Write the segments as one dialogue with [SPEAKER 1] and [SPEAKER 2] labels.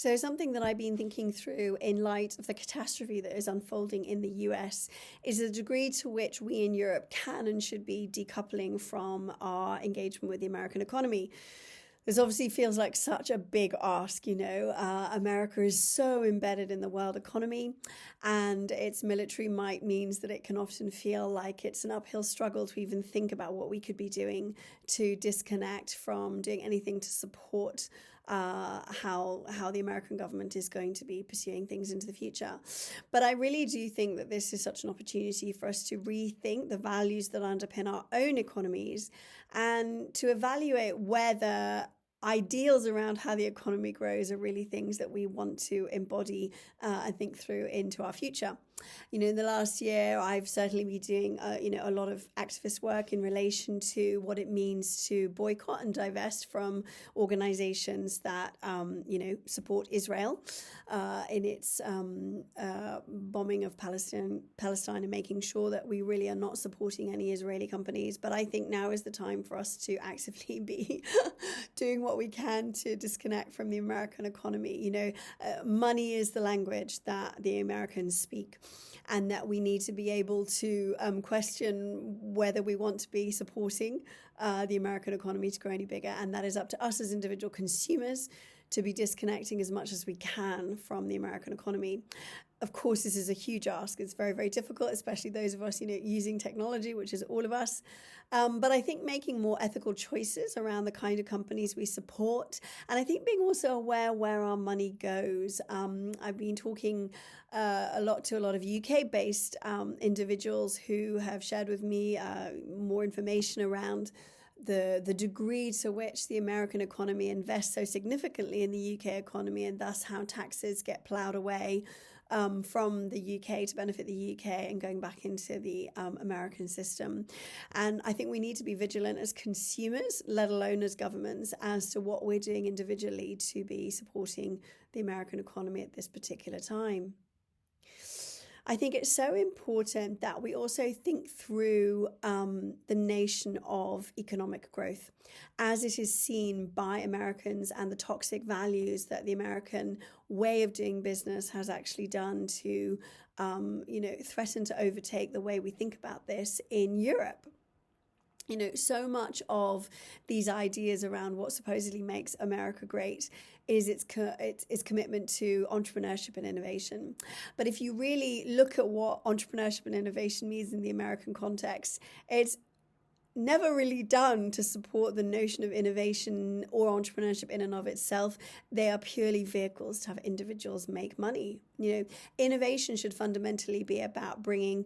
[SPEAKER 1] So something that I've been thinking through in light of the catastrophe that is unfolding in the US is the degree to which we in Europe can and should be decoupling from our engagement with the American economy. This obviously feels like such a big ask, America is so embedded in the world economy, and its military might means that it can often feel like it's an uphill struggle to even think about what we could be doing to disconnect from doing anything to support how the American government is going to be pursuing things into the future. But I really do think that this is such an opportunity for us to rethink the values that underpin our own economies and to evaluate whether ideals around how the economy grows are really things that we want to embody and think through into our future. In the last year, I've certainly been doing, a lot of activist work in relation to what it means to boycott and divest from organizations that, support Israel in its bombing of Palestine and making sure that we really are not supporting any Israeli companies. But I think now is the time for us to actively be doing what we can to disconnect from the American economy. Money is the language that the Americans speak, and that we need to be able to question whether we want to be supporting the American economy to grow any bigger. And that is up to us as individual consumers to be disconnecting as much as we can from the American economy. Of course, this is a huge ask. It's very, very difficult, especially those of us, using technology, which is all of us. But I think making more ethical choices around the kind of companies we support, and I think being also aware where our money goes. I've been talking a lot of UK-based individuals who have shared with me more information around the degree to which the American economy invests so significantly in the UK economy, and thus how taxes get ploughed away from the UK to benefit the UK and going back into the American system. And I think we need to be vigilant as consumers, let alone as governments, as to what we're doing individually to be supporting the American economy at this particular time. I think it's so important that we also think through the nation of economic growth as it is seen by Americans and the toxic values that the American way of doing business has actually done to, threaten to overtake the way we think about this in Europe. So much of these ideas around what supposedly makes America great is its commitment to entrepreneurship and innovation. But if you really look at what entrepreneurship and innovation means in the American context, it's never really done to support the notion of innovation or entrepreneurship in and of itself. They are purely vehicles to have individuals make money. Innovation should fundamentally be about bringing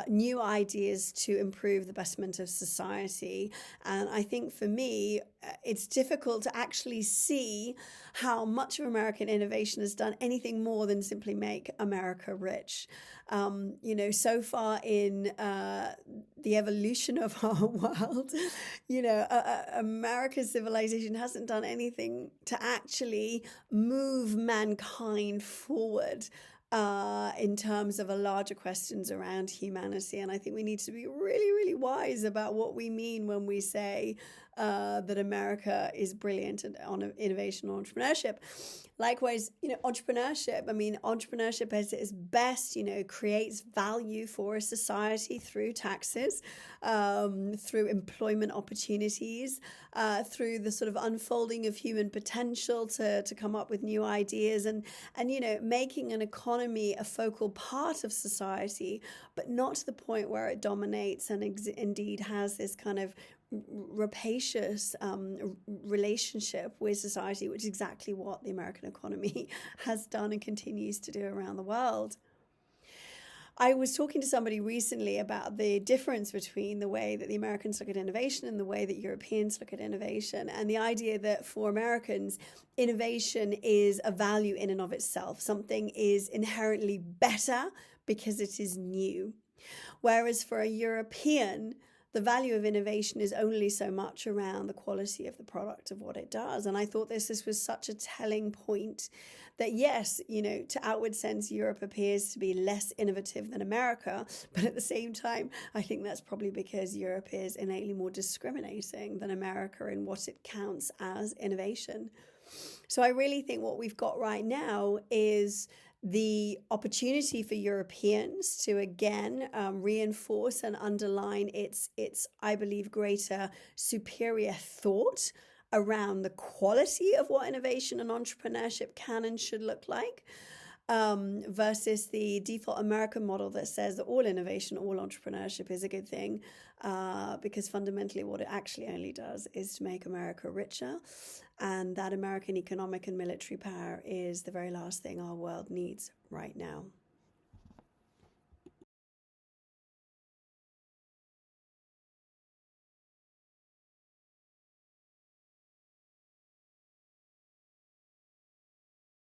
[SPEAKER 1] new ideas to improve the betterment of society. And I think for me, it's difficult to actually see how much of American innovation has done anything more than simply make America rich. So far in the evolution of our world, America's civilization hasn't done anything to actually move mankind forward in terms of a larger questions around humanity. And I think we need to be really, really wise about what we mean when we say that America is brilliant on innovation and entrepreneurship. Likewise, entrepreneurship at its best, creates value for a society through taxes, through employment opportunities, through the sort of unfolding of human potential to come up with new ideas and making an economy a focal part of society, but not to the point where it dominates and indeed has this kind of rapacious relationship with society, which is exactly what the American economy has done and continues to do around the world. I was talking to somebody recently about the difference between the way that the Americans look at innovation and the way that Europeans look at innovation, and the idea that for Americans, innovation is a value in and of itself. Something is inherently better because it is new. Whereas for a European, the value of innovation is only so much around the quality of the product of what it does. And I thought this was such a telling point that, yes, to outward sense, Europe appears to be less innovative than America. But at the same time, I think that's probably because Europe is innately more discriminating than America in what it counts as innovation. So I really think what we've got right now is the opportunity for Europeans to again reinforce and underline its I believe greater superior thought around the quality of what innovation and entrepreneurship can and should look like, versus the default American model that says that all innovation, all entrepreneurship is a good thing, because fundamentally what it actually only does is to make America richer. And that American economic and military power is the very last thing our world needs right now.